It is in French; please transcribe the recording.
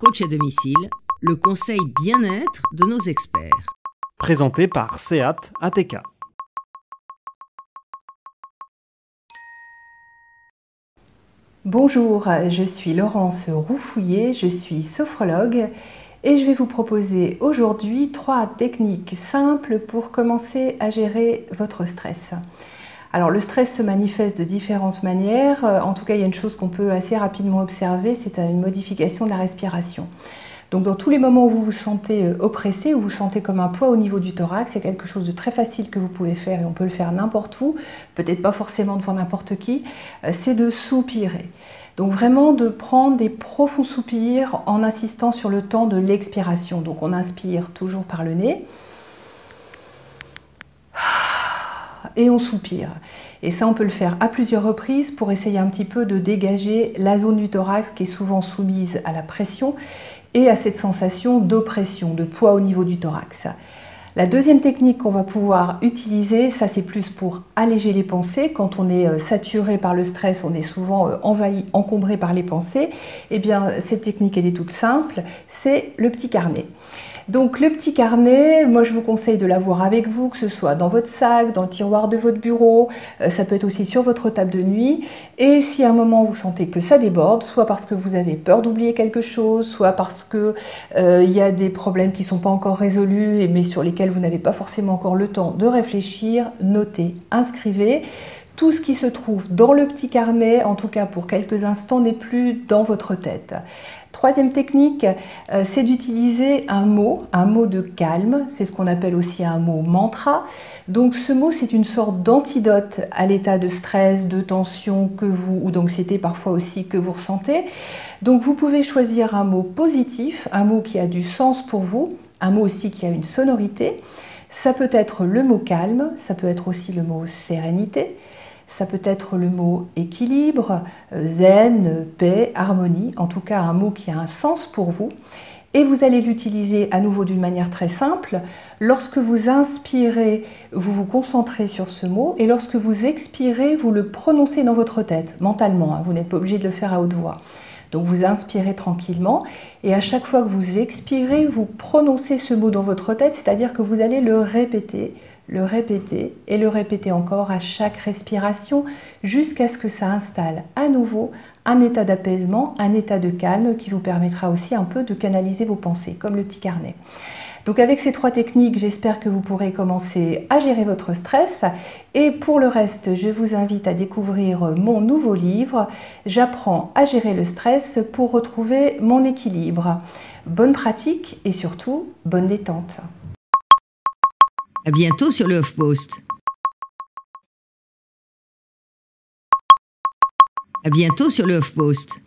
Coach à domicile, le conseil bien-être de nos experts. Présenté par SEAT ATK. Bonjour, je suis Laurence Roufouillet, je suis sophrologue et je vais vous proposer aujourd'hui 3 techniques simples pour commencer à gérer votre stress. Alors le stress se manifeste de différentes manières, en tout cas il y a une chose qu'on peut assez rapidement observer, c'est une modification de la respiration. Donc dans tous les moments où vous vous sentez oppressé, où vous sentez comme un poids au niveau du thorax, c'est quelque chose de très facile que vous pouvez faire et on peut le faire n'importe où, peut-être pas forcément devant n'importe qui, c'est de soupirer. Donc vraiment de prendre des profonds soupirs en insistant sur le temps de l'expiration. Donc on inspire toujours par le nez et on soupire. Et ça on peut le faire à plusieurs reprises pour essayer un petit peu de dégager la zone du thorax qui est souvent soumise à la pression et à cette sensation d'oppression, de poids au niveau du thorax. La deuxième technique qu'on va pouvoir utiliser, ça c'est plus pour alléger les pensées. Quand on est saturé par le stress, on est souvent envahi, encombré par les pensées. Eh bien, cette technique, elle est toute simple, c'est le petit carnet. Donc le petit carnet, moi je vous conseille de l'avoir avec vous, que ce soit dans votre sac, dans le tiroir de votre bureau, ça peut être aussi sur votre table de nuit. Et si à un moment vous sentez que ça déborde, soit parce que vous avez peur d'oublier quelque chose, soit parce que il y a des problèmes qui ne sont pas encore résolus, mais sur lesquels vous n'avez pas forcément encore le temps de réfléchir, notez, inscrivez. Tout ce qui se trouve dans le petit carnet, en tout cas pour quelques instants, n'est plus dans votre tête. Troisième technique, c'est d'utiliser un mot de calme, c'est ce qu'on appelle aussi un mot mantra. Donc ce mot, c'est une sorte d'antidote à l'état de stress, de tension ou d'anxiété parfois aussi que vous ressentez. Donc vous pouvez choisir un mot positif, un mot qui a du sens pour vous, un mot aussi qui a une sonorité. Ça peut être le mot calme, ça peut être aussi le mot sérénité. Ça peut être le mot équilibre, zen, paix, harmonie, en tout cas un mot qui a un sens pour vous. Et vous allez l'utiliser à nouveau d'une manière très simple. Lorsque vous inspirez, vous vous concentrez sur ce mot et lorsque vous expirez, vous le prononcez dans votre tête, mentalement, hein, vous n'êtes pas obligé de le faire à haute voix. Donc vous inspirez tranquillement et à chaque fois que vous expirez, vous prononcez ce mot dans votre tête, c'est-à-dire que vous allez le répéter et le répéter encore à chaque respiration jusqu'à ce que ça installe à nouveau un état d'apaisement, un état de calme qui vous permettra aussi un peu de canaliser vos pensées, comme le petit carnet. Donc avec ces 3 techniques, j'espère que vous pourrez commencer à gérer votre stress. Et pour le reste, je vous invite à découvrir mon nouveau livre « J'apprends à gérer le stress pour retrouver mon équilibre ». Bonne pratique et surtout, bonne détente. À bientôt sur le HuffPost. À bientôt sur le HuffPost.